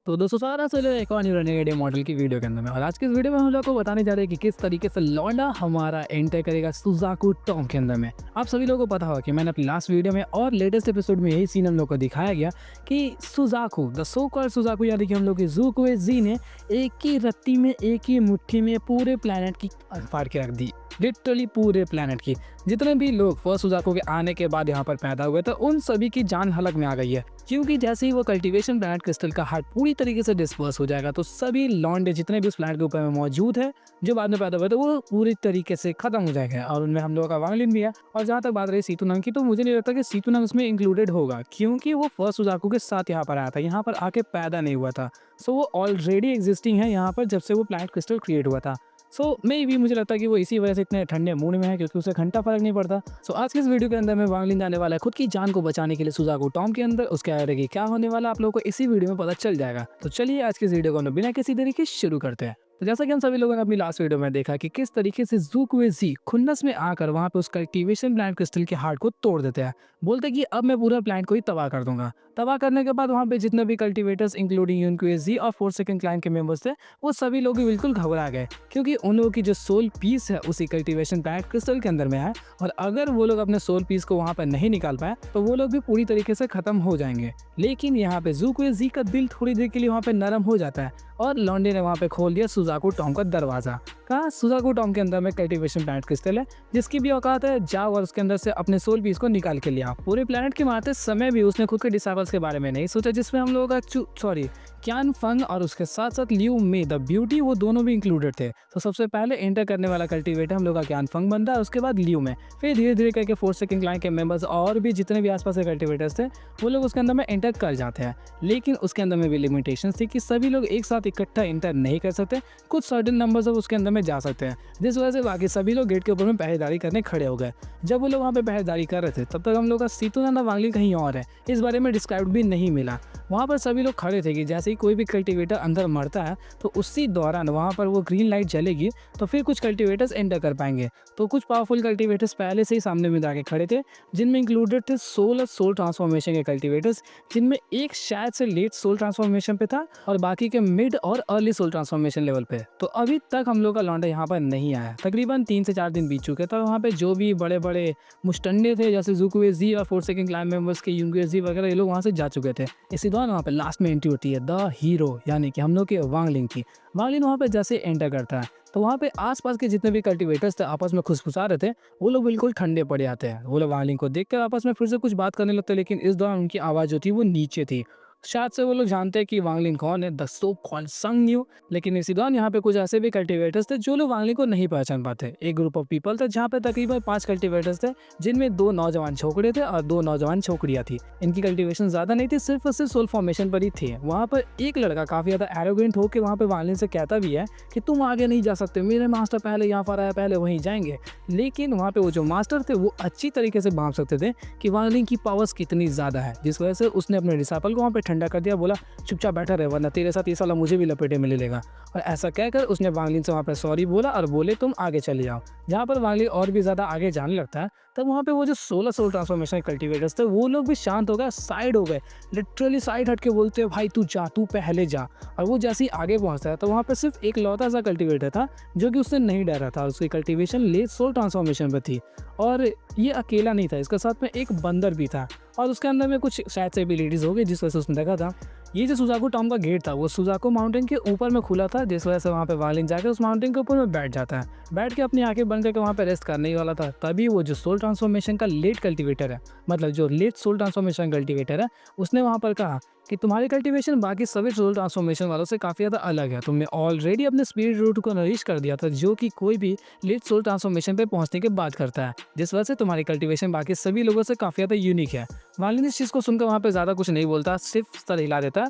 तो दोस्तों सारा चलो एक और न्यू रनिंग आइडिया मॉडल की वीडियो के अंदर में। और आज की इस वीडियो में हम लोग को बताने जा रहे हैं कि किस तरीके से लौंडा हमारा एंटर करेगा सुजाकू टॉम के अंदर में। आप सभी लोगों को पता होगा कि मैंने अपनी लास्ट वीडियो में और लेटेस्ट एपिसोड में यही सीन हम लोग को दिखाया गया कि Suzaku the so called Suzaku यानी कि हम लोग की ज़ूकुए जी ने एक ही रत्ती में एक ही मुट्ठी में पूरे प्लेनेट की फाड़ के रख दी। लिटरली पूरे प्लेनेट की जितने भी लोग फर्स्ट सुजाकू के आने के बाद यहाँ पर पैदा हुए थे उन सभी की जान हलक में आ गई है, क्योंकि जैसे ही वो कल्टीवेशन प्लैनेट क्रिस्टल का हार्ट पूरी तरीके से डिस्पर्स हो जाएगा तो सभी लॉन्डे जितने भी उस प्लैनेट के ऊपर में मौजूद है जो बाद में पैदा हुए थे वो पूरी तरीके से खत्म हो जाएगा। और उनमें हम लोगों का वांगलिन भी है। और जहाँ तक बात रही सीतुनंग की, तो मुझे नहीं लगता कि सीतुनंग उसमें इंक्लूडेड होगा, क्योंकि वो फर्स्ट सुजाकू के साथ यहाँ पर आया था, यहाँ पर आके पैदा नहीं हुआ था। सो वो ऑलरेडी एग्जिस्टिंग है यहाँ पर जब से वो प्लैनेट क्रिस्टल क्रिएट हुआ था। सो मे भी मुझे लगता है कि वो इसी वजह से इतने ठंडे मूड में है, क्योंकि उसे घंटा फर्क नहीं पड़ता। सो आज के इस वीडियो के अंदर में वांगलिन जाने वाला है खुद की जान को बचाने के लिए सुजाकू टॉम के अंदर। उसके आगे की क्या होने वाला आप लोगों को इसी वीडियो में पता चल जाएगा। तो चलिए आज की इस वीडियो को हम बिना किसी देरी के शुरू करते हैं। तो जैसा कि हम सभी लोगों ने अपनी लास्ट वीडियो में देखा कि किस तरीके से ज़ूकुए जी खुन्नस में आकर वहां पे उस कल्टीवेशन प्लांट क्रिस्टल के हार्ट को तोड़ देते हैं। बोलते कि अब मैं पूरा प्लांट को ही तबाह कर दूंगा। तबाह करने के बाद वहां पे जितने भी कल्टीवेटर्स इंक्लूडिंग यूनक्यूए जी और 4 सेकंड क्लाइन के मेंबर्स थे वो सभी लोग भी बिल्कुल घबरा गए, क्योंकि उन लोगों की जो सोल पीस है उसी कल्टीवेशन प्लांट क्रिस्टल के अंदर में है। और अगर वो लोग अपने सोल पीस को वहां पर नहीं निकाल पाए तो वो लोग भी पूरी तरीके से खत्म हो जाएंगे। लेकिन यहाँ पे ज़ूकुए जी का दिल थोड़ी देर के लिए वहां पे नरम हो जाता है और लॉन्डे ने वहां पे खोल दिया सुजाकू टॉम का दरवाजा। कहा सुजाकू टॉम के अंदर में कल्टीवेशन प्लांट क्रिस्टल है जिसकी भी औकात है, जाओ और उसके अंदर से अपने सोल पीस को निकाल के लिया। पूरे प्लेनेट के मारते समय भी उसने खुद के डिसाइपल्स के बारे में नहीं सोचा, जिसमें हम लोगों का क्यान फंग और उसके साथ साथ लियू मे द ब्यूटी वो दोनों भी इंक्लूडेड थे। तो सबसे पहले एंटर करने वाला कल्टीवेटर हम लोग का क्यान फंग बनता है, उसके बाद लियू में, फिर धीरे धीरे करके 4 सेकंड क्लाइन के मेंबर्स और भी जितने भी आसपास के कल्टीवेटर्स थे वो लोग उसके अंदर में एंटर कर जाते हैं। लेकिन उसके अंदर में भी लिमिटेशंस थी कि सभी लोग एक साथ इकट्ठा एंटर नहीं कर सकते, कुछ सर्टेन नंबर्स अब उसके अंदर में जा सकते हैं, जिस वजह से बाकी सभी लोग गेट के ऊपर में पहरेदारी करने खड़े हो गए। जब वो लोग वहाँ पे पहरेदारी कर रहे थे तब तक हम लोग का सीतुनंदा वांगलिन कहीं और है, इस बारे में डिस्क्राइब भी नहीं मिला। वहाँ पर सभी लोग खड़े थे कि जैसे ही कोई भी कल्टीवेटर अंदर मरता है तो उसी दौरान वहाँ पर वो ग्रीन लाइट जलेगी तो फिर कुछ कल्टीवेटर्स एंटर कर पाएंगे। तो कुछ पावरफुल कल्टीवेटर्स पहले से ही सामने में जाके खड़े थे, जिनमें इंक्लूडेड थे सोल ट्रांसफॉर्मेशन के कल्टीवेटर्स, जिनमें एक शायद से लेट सोल ट्रांसफॉर्मेशन पे था और बाकी के मिड और अर्ली सोल ट्रांसफॉर्मेशन लेवल पे। तो अभी तक हम लोग का लौंडा यहाँ पर नहीं आया। तकरीबन 3 से 4 दिन बीत चुके थे। वहाँ पे जो भी बड़े बड़े मुस्टंडे थे जैसे ज़ूकुए जी और 4 सेकंड क्लाइन मेंबर्स के यूनक्यूए जी वगैरह ये लोग वहाँ से जा चुके थे। इसी दौरान वहाँ पे लास्ट में एंट्री होती है द हीरो यानी कि हम लोग के वांगलिन की। वांगलिन वहाँ पे जैसे एंटर करता है तो वहाँ पे आसपास के जितने भी कल्टीवेटर्स थे आपस में खुसफुसा रहे थे, वो लोग बिल्कुल ठंडे पड़ जाते हैं। वो लोग वांगलिन को देख कर आपस में फिर से कुछ बात करने लगते हैं, लेकिन इस दौरान उनकी आवाज़ जो थी वो नीचे थी। शायद से वो लोग जानते हैं कि वांगलिन कौन है, द सो कॉल्ड संग न्यू। लेकिन इसी दौरान यहाँ पे कुछ ऐसे भी कल्टीवेटर्स थे जो लोग वांगलिन को नहीं पहचान पाते। एक ग्रुप ऑफ पीपल था जहाँ पे तकरीबन 5 कल्टीवेटर्स थे, जिनमें 2 नौजवान छोकरे थे और 2 नौजवान छोकरियाँ थी। इनकी कल्टीवेशन ज्यादा नहीं थी, सिर्फ और सिर्फ सोल फॉर्मेशन पर ही थी। वहाँ पर एक लड़का काफी ज्यादा एरोगेंट होकर वहाँ पे वांगलिन से कहता भी है कि तुम आगे नहीं जा सकते, मेरे मास्टर पहले यहाँ पर आया, पहले वहीं जाएंगे। लेकिन वहाँ पे वो जो मास्टर थे वो अच्छी तरीके से भांप सकते थे कि वांगलिन की पावर्स कितनी ज्यादा है, जिस वजह से उसने अपने डिसाइपल को वहाँ पे ठंडा कर दिया। बोला चुपचाप बैठा रहे वरना तेरे साथ ये साला मुझे भी लपेटे में ले लेगा। और ऐसा कहकर उसने वांगलिन से वहाँ पर सॉरी बोला और बोले तुम आगे चले जाओ। जहाँ पर वांगलिन और भी ज्यादा आगे जाने लगता है तब वहाँ पे वो जो 16 सोल ट्रांसफॉर्मेशन कल्टीवेटर्स थे वो लोग भी शांत हो गए, साइड हो गए, लिटरली साइड हट के बोलते हैं भाई तू जा, तू पहले जा। और वो जैसे ही आगे पहुँचता है तो वहाँ पे सिर्फ एक लौता सा कल्टीवेटर था जो कि उससे नहीं डरा था। उसकी कल्टीवेशन लेट सोल ट्रांसफॉर्मेशन पे थी और ये अकेला नहीं था, इसके साथ में एक बंदर भी था और उसके अंदर में कुछ शायद से भी लेडीज हो गई, जिस वजह से उसने देखा था। ये जो सुजाकू टॉम का गेट था वो सुजाकू माउंटेन के ऊपर में खुला था, जिस वजह से वहाँ पे वांगलिन जाकर उस माउंटेन के ऊपर में बैठ जाता है। बैठ के अपनी आंखें बंद करके वहाँ पे रेस्ट करने ही वाला था, तभी वो जो सोल ट्रांसफॉर्मेशन का लेट कल्टीवेटर है, मतलब जो लेट सोल ट्रांसफॉर्मेशन कल्टीवेटर है, उसने वहाँ पर कहा कि तुम्हारी कल्टीवेशन बाकी सभी सोल ट्रांसफॉर्मेशन वालों से काफ़ी ज़्यादा अलग है। तुमने ऑलरेडी अपने स्पिरिट रूट को नरिश कर दिया था जो कि कोई भी लेट सोल ट्रांसफॉर्मेशन पे पहुंचने के बाद करता है, जिस वजह से तुम्हारी कल्टीवेशन बाकी सभी लोगों से काफ़ी ज़्यादा यूनिक है। वांगलिन इस चीज़ को सुनकर वहाँ पे ज़्यादा कुछ नहीं बोलता, सिर्फ सर हिला देता।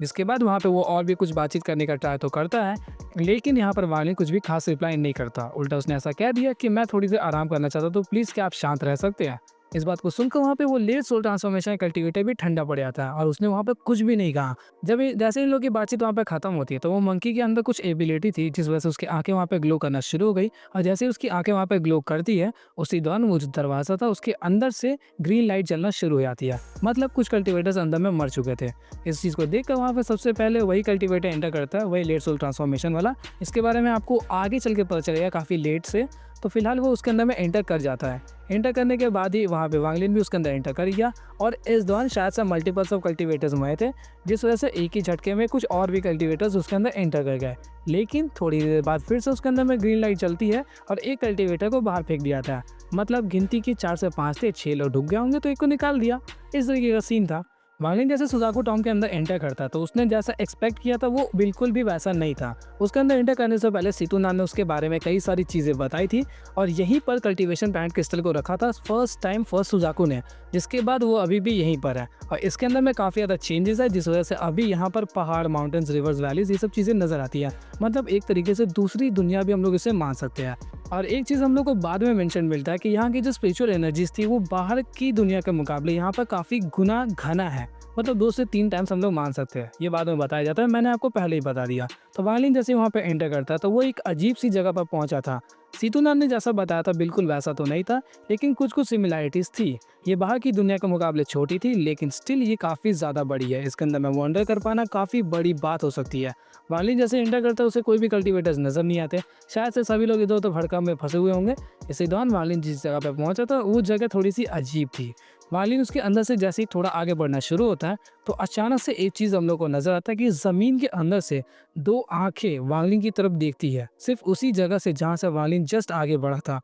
जिसके बाद वहाँ पे वो और भी कुछ बातचीत करने का ट्राई तो करता है, लेकिन यहाँ पर वांगलिन कुछ भी खास रिप्लाई नहीं करता। उल्टा उसने ऐसा कह दिया कि मैं थोड़ी देर आराम करना चाहता हूँ तो प्लीज़ क्या आप शांत रह सकते हैं। इस बात को सुनकर वहाँ पे वो लेट सोल ट्रांसफॉर्मेशन कल्टीवेटर भी ठंडा पड़ जाता है और उसने वहाँ पे कुछ भी नहीं कहा। जैसे इन लोगों की बातचीत वहाँ पे खत्म होती है तो वो मंकी के अंदर कुछ एबिलिटी थी जिस वजह से उसकी आंखें वहाँ पे ग्लो करना शुरू हो गई और जैसे ही उसकी आंखें वहाँ पे ग्लो करती है उसी दौरान वो जो दरवाज़ा था उसके अंदर से ग्रीन लाइट जलना शुरू हो जाती है। मतलब कुछ कल्टीवेटर्स अंदर में मर चुके थे। इस चीज़ को देखकर वहाँ पे सबसे पहले वही कल्टीवेटर एंटर करता है, वही लेट सोल ट्रांसफॉर्मेशन वाला। इसके बारे में आपको आगे चल के पता चलेगा काफ़ी लेट से। तो फिलहाल वो उसके अंदर में एंटर कर जाता है। एंटर करने के बाद ही वहाँ पे वांगलिन भी उसके अंदर एंटर कर गया और इस दौरान शायद से मल्टीपल्स ऑफ कल्टीवेटर्स हुए थे जिस वजह से एक ही झटके में कुछ और भी कल्टीवेटर्स उसके अंदर एंटर कर गए। लेकिन थोड़ी देर बाद फिर से उसके अंदर में ग्रीन लाइट चलती है और एक कल्टीवेटर को बाहर फेंक दिया था। मतलब गिनती की 4 से 5 थे, 6 लोग ढुक गए होंगे तो एक को निकाल दिया। इस तरीके का सीन था। वांगलिन जैसे सुजाकू टॉम के अंदर एंटर करता तो उसने जैसा एक्सपेक्ट किया था वो बिल्कुल भी वैसा नहीं था। उसके अंदर एंटर करने से पहले सितुनान ने उसके बारे में कई सारी चीज़ें बताई थी और यहीं पर कल्टीवेशन प्लांट क्रिस्टल को रखा था फर्स्ट सुजाकू ने, जिसके बाद वो अभी भी यहीं पर है। और इसके अंदर में काफ़ी ज़्यादा चेंजेस है जिस वजह से अभी यहाँ पर पहाड़, माउंटेन्स, रिवर्स, वैलीज ये सब चीज़ें नज़र आती है। मतलब एक तरीके से दूसरी दुनिया भी हम लोग इसे मान सकते हैं। और एक चीज़ हम लोग को बाद में मेंशन मिलता है कि यहाँ की जो स्पिरिचुअल एनर्जीज थी वो बाहर की दुनिया के मुकाबले यहाँ पर काफ़ी गुना घना है। मतलब 2 से 3 टाइम्स हम लोग मान सकते हैं। ये बाद में बताया जाता है, मैंने आपको पहले ही बता दिया। तो वांगलिन जैसे वहाँ पे एंटर करता है तो वो एक अजीब सी जगह पर पहुँचा था। सितुनान ने जैसा बताया था बिल्कुल वैसा तो नहीं था, लेकिन कुछ सिमिलैरिटीज़ थी। ये बाहर की दुनिया के मुकाबले छोटी थी लेकिन स्टिल ये काफ़ी ज़्यादा बड़ी है। इसके अंदर में वंडर कर पाना काफ़ी बड़ी बात हो सकती है। वांगलिन जैसे एंटर करता है उसे कोई भी कल्टीवेटर्स नज़र नहीं आते। शायद से सभी लोग इधर उधर भड़का में फंसे हुए होंगे। इसी दौरान वांगलिन जिस जगह पर पहुँचा था वो जगह थोड़ी सी अजीब थी। वांगलिन उसके अंदर से जैसे ही थोड़ा आगे बढ़ना शुरू होता है तो अचानक से एक चीज़ हम लोग को नजर आता है कि ज़मीन के अंदर से 2 आंखें वांगलिन की तरफ देखती है, सिर्फ उसी जगह से जहाँ से वांगलिन जस्ट आगे बढ़ा था।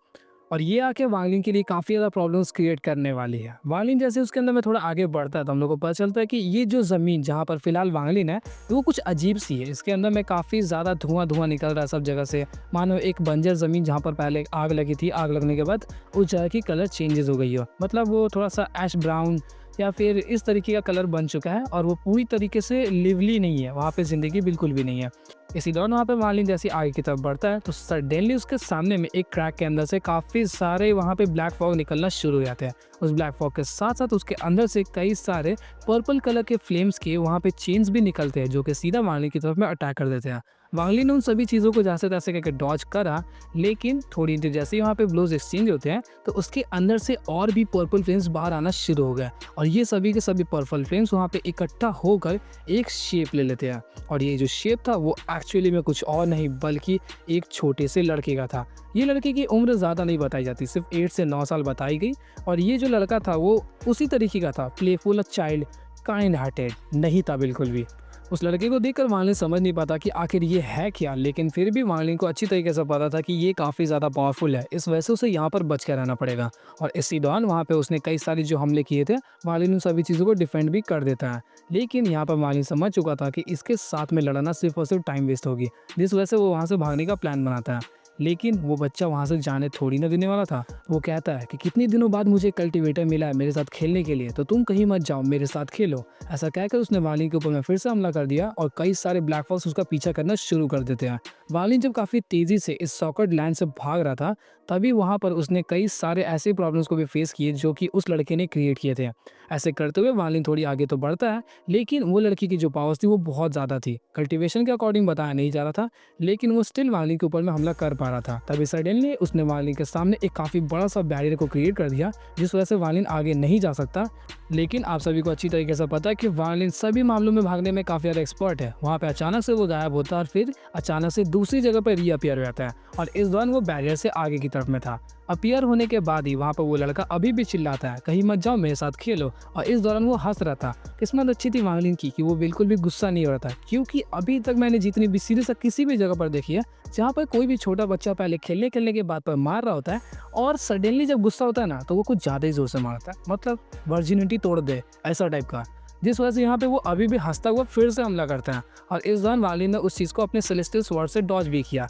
और ये आंखें वांगलिन के लिए काफ़ी ज़्यादा प्रॉब्लम्स क्रिएट करने वाली है। वांगलिन जैसे उसके अंदर में थोड़ा आगे बढ़ता है तो हम लोग को पता चलता है कि ये जो ज़मीन जहाँ पर फिलहाल वांगलिन है वो कुछ अजीब सी है। इसके अंदर में काफ़ी ज़्यादा धुआं निकल रहा है सब जगह से। मानो एक बंजर ज़मीन जहाँ पर पहले आग लगी थी, आग लगने के बाद उस जगह की कलर चेंजेस हो गई हो। मतलब वो थोड़ा सा ऐश ब्राउन या फिर इस तरीके का कलर बन चुका है और वो पूरी तरीके से लिवली नहीं है, वहाँ पे ज़िंदगी बिल्कुल भी नहीं है। इसी दौरान वहाँ पे वांगलिन जैसे आगे की तरफ बढ़ता है तो सडनली उसके सामने में एक क्रैक के अंदर से काफ़ी सारे वहाँ पे ब्लैक फॉग निकलना शुरू हो जाते हैं। उस ब्लैक फॉग के साथ साथ उसके अंदर से कई सारे पर्पल कलर के फ्लेम्स के वहाँ पे चेन्स भी निकलते हैं जो कि सीधा वांगलिन की तरफ में अटैक कर देते हैं। वांगलिन ने उन सभी चीज़ों को जैसे तैसे करके डॉज करा, लेकिन थोड़ी देर जैसे ही वहाँ पे ब्लोज एक्सचेंज होते हैं तो उसके अंदर से और भी पर्पल फ्लेम्स बाहर आना शुरू हो गए और ये सभी के सभी पर्पल फ्लेम्स वहाँ पे इकट्ठा होकर एक शेप ले लेते हैं। और ये जो शेप था वो एक्चुअली में कुछ और नहीं बल्कि एक छोटे से लड़के का था। ये लड़के की उम्र ज़्यादा नहीं बताई जाती, सिर्फ 8 से 9 साल बताई गई। और ये जो लड़का था वो उसी तरीके का था, प्लेफुल, चाइल्ड, काइंड हार्टेड नहीं था बिल्कुल भी। उस लड़के को देखकर वांगलिन समझ नहीं पाता कि आखिर ये है क्या, लेकिन फिर भी वांगलिन को अच्छी तरीके से पता था कि ये काफ़ी ज़्यादा पावरफुल है, इस वजह से उसे यहाँ पर बच के रहना पड़ेगा। और इसी दौरान वहाँ पे उसने कई सारे जो हमले किए थे वांगलिन उन सभी चीज़ों को डिफेंड भी कर देता है। लेकिन यहाँ पर वांगलिन समझ चुका था कि इसके साथ में लड़ना सिर्फ और सिर्फ टाइम वेस्ट होगी, जिस वजह से वो वहाँ से भागने का प्लान बनाता है। लेकिन वो बच्चा वहाँ से जाने थोड़ी ना देने वाला था। वो कहता है कि कितने दिनों बाद मुझे कल्टीवेटर मिला है मेरे साथ खेलने के लिए, तो तुम कहीं मत जाओ, मेरे साथ खेलो। ऐसा कहकर उसने वांगलिन के ऊपर में फिर से हमला कर दिया और कई सारे ब्लैक फॉक्स उसका पीछा करना शुरू कर देते हैं। वांगलिन जब काफ़ी तेज़ी से इस सॉकेट लैंड से भाग रहा था तभी वहाँ पर उसने कई सारे ऐसे प्रॉब्लम्स को भी फेस किए जो कि उस लड़के ने क्रिएट किए थे। ऐसे करते हुए वांगलिन थोड़ी आगे तो बढ़ता है, लेकिन वो लड़की की जो पावर्स थी वो बहुत ज़्यादा थी। कल्टीवेशन के अकॉर्डिंग बताया नहीं जा रहा था, लेकिन वो स्टिल वांगलिन के ऊपर में हमला कर पा रहा था। तभी सडनली उसने वांगलिन के सामने एक काफ़ी बड़ा सा बैरियर को क्रिएट कर दिया जिस वजह से वांगलिन आगे नहीं जा सकता। लेकिन आप सभी को अच्छी तरीके से पता है कि वांगलिन सभी मामलों में भागने में काफ़ी ज़्यादा एक्सपर्ट है। वहाँ पे अचानक से वो गायब होता है और फिर अचानक से दूसरी जगह पर रीअपियर हो जाता है और इस दौरान वो बैरियर से आगे की तरफ में था। अपीयर होने के बाद ही वहाँ पर वो लड़का अभी भी चिल्लाता है, कहीं मत जाओ, मेरे साथ खेलो। और इस दौरान वो हंस रहा था। किस्मत अच्छी थी वांगलिन की कि वो बिल्कुल भी गुस्सा नहीं हो रहा था, क्योंकि अभी तक मैंने जितनी भी सीरीज किसी भी जगह पर देखी है जहाँ पर कोई भी छोटा बच्चा पहले खेलने के बाद पर मार रहा होता है और सडनली जब गुस्सा होता है ना तो वो कुछ ज़्यादा ही जोर से मारता है, मतलब वर्जिनिटी तोड़ दे ऐसा टाइप का। जिस वजह से यहाँ पे वो अभी भी हंसता हुआ फिर से हमला करता है और इस दौरान वांगलिन ने उस चीज़ को अपने सेलेस्टियल स्वॉर्ड से डॉज भी किया।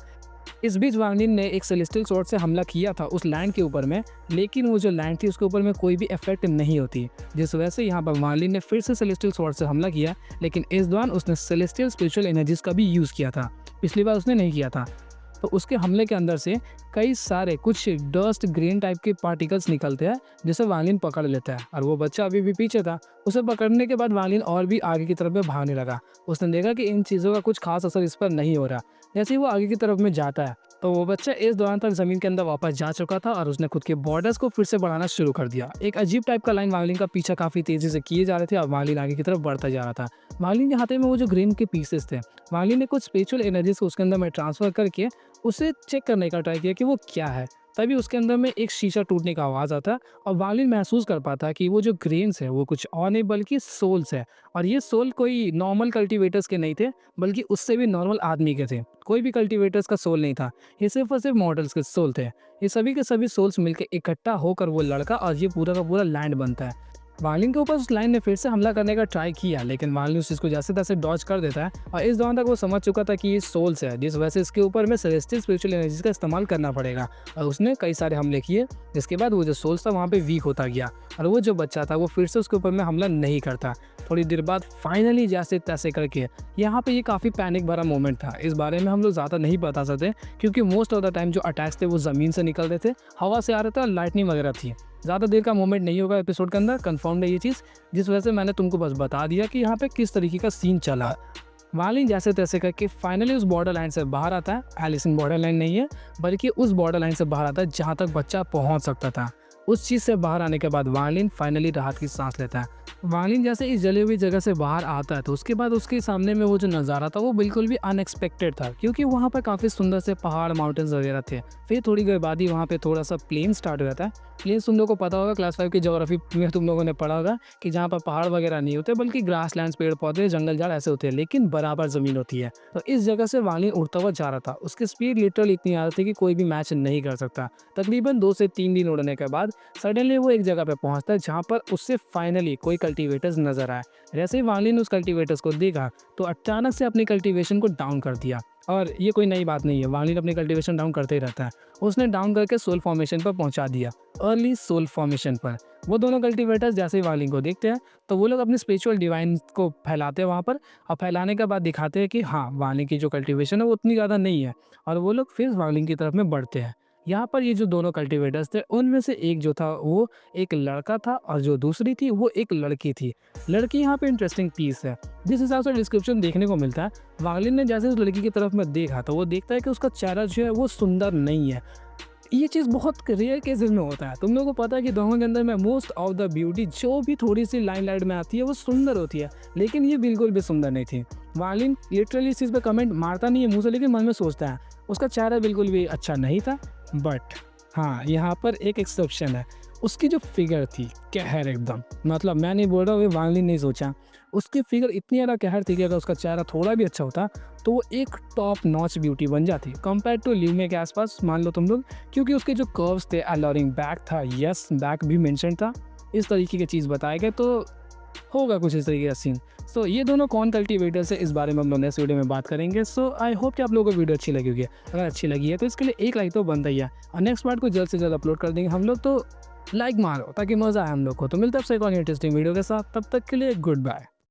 इस बीच वांगलिन ने एक सेलेस्टियल स्वॉर्ड से हमला किया था उस लैंड के ऊपर में, लेकिन वो जो लैंड थी उसके ऊपर में कोई भी इफेक्ट नहीं होती, जिस वजह से यहाँ पर वांगलिन ने फिर से सेलेस्टियल स्वॉर्ड से हमला किया। लेकिन इस दौरान उसने सेलेस्टियल स्पिरिचुअल एनर्जीज का भी यूज़ किया था, पिछली बार उसने नहीं किया था। तो उसके हमले के अंदर से कई सारे कुछ डस्ट ग्रीन टाइप के पार्टिकल्स निकलते हैं, जिसे वायलिन पकड़ लेता है और वो बच्चा अभी भी पीछे था। उसे पकड़ने के बाद वायलिन और भी आगे की तरफ में भागने लगा। उसने देखा कि इन चीज़ों का कुछ खास असर इस पर नहीं हो रहा। जैसे ही वो आगे की तरफ में जाता है, तो वो बच्चा इस दौरान तक ज़मीन के अंदर वापस जा चुका था और उसने खुद के बॉर्डर्स को फिर से बढ़ाना शुरू कर दिया। एक अजीब टाइप का लाइन वायलिन का पीछा काफ़ी तेज़ी से किए जा रहे थे और वायलिन आगे की तरफ बढ़ता जा रहा था। वायलिन के हाथे में वो जो ग्रीन के पीसेस थे, वायलिन ने कुछ स्पिरिचुअल एनर्जीज को उसके अंदर में ट्रांसफ़र करके उसे चेक करने का ट्राई किया कि वो क्या है। तभी उसके अंदर में एक शीशा टूटने का आवाज़ आता है और वायलिन महसूस कर पाता है कि वो जो ग्रेन्स है वो कुछ और नहीं बल्कि सोल्स है। और ये सोल कोई नॉर्मल कल्टीवेटर्स के नहीं थे, बल्कि उससे भी नॉर्मल आदमी के थे। कोई भी कल्टीवेटर्स का सोल नहीं था, ये सिर्फ और सिर्फ मॉडल्स के सोल थे। ये सभी के सभी सोल्स मिलकर इकट्ठा होकर वो लड़का और ये पूरा का पूरा लैंड बनता है। वायलिन के ऊपर उस लाइन ने फिर से हमला करने का ट्राई किया, लेकिन वायलिन उस चीज़ को जैसे तैसे डॉज कर देता है और इस दौरान तक वो समझ चुका था कि ये सोल्स है, जिस वजह से इसके ऊपर में सेलेस्टियल स्पिरिचुअल एनर्जीज का इस्तेमाल करना पड़ेगा। और उसने कई सारे हमले किए, जिसके बाद वो जो सोल्स था वहाँ पे वीक होता गया और वो जो बच्चा था वो फिर से उसके ऊपर में हमला नहीं करता। थोड़ी देर बाद फाइनली जैसे तैसे करके यहाँ पे ये काफ़ी पैनिक भरा मोमेंट था। इस बारे में हम लोग ज़्यादा नहीं बता सकते, क्योंकि मोस्ट ऑफ द टाइम जो अटैक्स थे वो ज़मीन से निकल रहे थे, हवा से आ रहे थे और लाइटनिंग वगैरह थी। ज़्यादा देर का मोमेंट नहीं होगा एपिसोड के अंदर, कन्फर्म्ड है ये चीज़, जिस वजह से मैंने तुमको बस बता दिया कि यहाँ पे किस तरीके का सीन चला। वायलिन जैसे तैसे करके फाइनली उस बॉर्डर लाइन से बाहर आता है। एलिसन बॉर्डर लाइन नहीं है, बल्कि उस बॉर्डर लाइन से बाहर आता है जहाँ तक बच्चा पहुँच सकता था। उस चीज़ से बाहर आने के बाद वायलिन फाइनली राहत की सांस लेता है। वायलिन जैसे इस जली हुई जगह से बाहर आता है, तो उसके बाद उसके सामने में वो जो नज़ारा था वो बिल्कुल भी अनएक्सपेक्टेड था, क्योंकि वहाँ पर काफ़ी सुंदर से पहाड़ माउंटेन्स वगैरह थे। फिर थोड़ी देर बाद ही वहाँ पे थोड़ा सा प्लेन स्टार्ट हो जाता है। प्लेन तुम लोगों को पता होगा, क्लास 5 की ज्योग्राफी में तुम लोगों ने पढ़ा होगा कि जहाँ पर पहाड़ वगैरह नहीं होते, बल्कि ग्रास लैंड्स, पेड़ पौधे, जंगल झाड़ ऐसे होते हैं, लेकिन बराबर ज़मीन होती है। तो इस जगह से वायलिन उड़ता हुआ जा रहा था। उसकी स्पीड लिटरली इतनी ज़्यादा थी कि कोई भी मैच नहीं कर सकता। तकरीबन 2 से 3 दिन उड़ने के बाद सडनली वो एक जगह पे पहुंचता है जहां पर उससे फाइनली कोई कल्टीवेटर्स नजर आए। जैसे ही वायलिन ने उस कल्टीवेटर्स को देखा, तो अचानक से अपनी कल्टीवेशन को डाउन कर दिया। और ये कोई नई बात नहीं है, वायलिन अपनी कल्टीवेशन डाउन करते ही रहता है। उसने डाउन करके सोल फॉर्मेशन पर पहुंचा दिया, अर्ली सोल फॉर्मेशन पर। वो दोनों कल्टीवेटर्स जैसे ही वायलिन को देखते हैं, तो वो लोग अपने स्पिरिचुअल डिवाइन को फैलाते हैं वहाँ पर, और फैलाने के बाद दिखाते हैं कि हाँ, वायलिन की जो कल्टीवेशन है वो उतनी ज़्यादा नहीं है, और वो लोग फिर वायलिन की तरफ में बढ़ते हैं। यहाँ पर ये जो दोनों कल्टीवेटर्स थे, उनमें से एक जो था वो एक लड़का था और जो दूसरी थी वो एक लड़की थी। लड़की यहाँ पे इंटरेस्टिंग पीस है। जिस हिसाब से डिस्क्रिप्शन देखने को मिलता है, वायलिन ने जैसे उस लड़की की तरफ में देखा, तो वो देखता है कि उसका चेहरा जो है वो सुंदर नहीं है। ये चीज़ बहुत रेयर केसेस में होता है। तुम लोगों को पता है कि दोनों के अंदर में मोस्ट ऑफ द ब्यूटी जो भी थोड़ी सी लाइमलाइट में आती है वो सुंदर होती है, लेकिन ये बिल्कुल भी सुंदर नहीं थी। वायलिन लिटरली इस चीज़ पे कमेंट मारता नहीं है मुँह से, लेकिन मन में सोचता है उसका चेहरा बिल्कुल भी अच्छा नहीं था। बट हाँ, यहाँ पर एक एक्सेप्शन है। उसकी जो फिगर थी, कहर एकदम, मतलब मैं नहीं बोल रहा हूँ, ये वायलिन नहीं सोचा। उसकी फिगर इतनी ज़्यादा कहर थी कि अगर उसका चेहरा थोड़ा भी अच्छा होता तो वो एक टॉप नॉच ब्यूटी बन जाती कंपेयर टू लीमे के आसपास, मान लो तुम लोग। क्योंकि उसके जो कर्व्स थे, अलॉरिंग बैक था, यस बैक भी मेंशन था, इस तरीके की चीज़ बताए गए, तो होगा कुछ इस तरीके का सीन। सो ये दोनों कौन कल्टीवेटर्स है, इस बारे में हम लोग नेक्स्ट वीडियो में बात करेंगे। सो आई होप कि आप लोगों को वीडियो अच्छी लगी होगी। अगर अच्छी लगी है तो इसके लिए एक लाइक तो बनता ही है, और नेक्स्ट पार्ट को जल्द से जल्द अपलोड कर देंगे हम लोग, तो लाइक मारो ताकि मज़ा आए हम लोग को। तो मिलते हैं आपसे एक और इंटरेस्टिंग वीडियो के साथ, तब तक के लिए गुड बाय।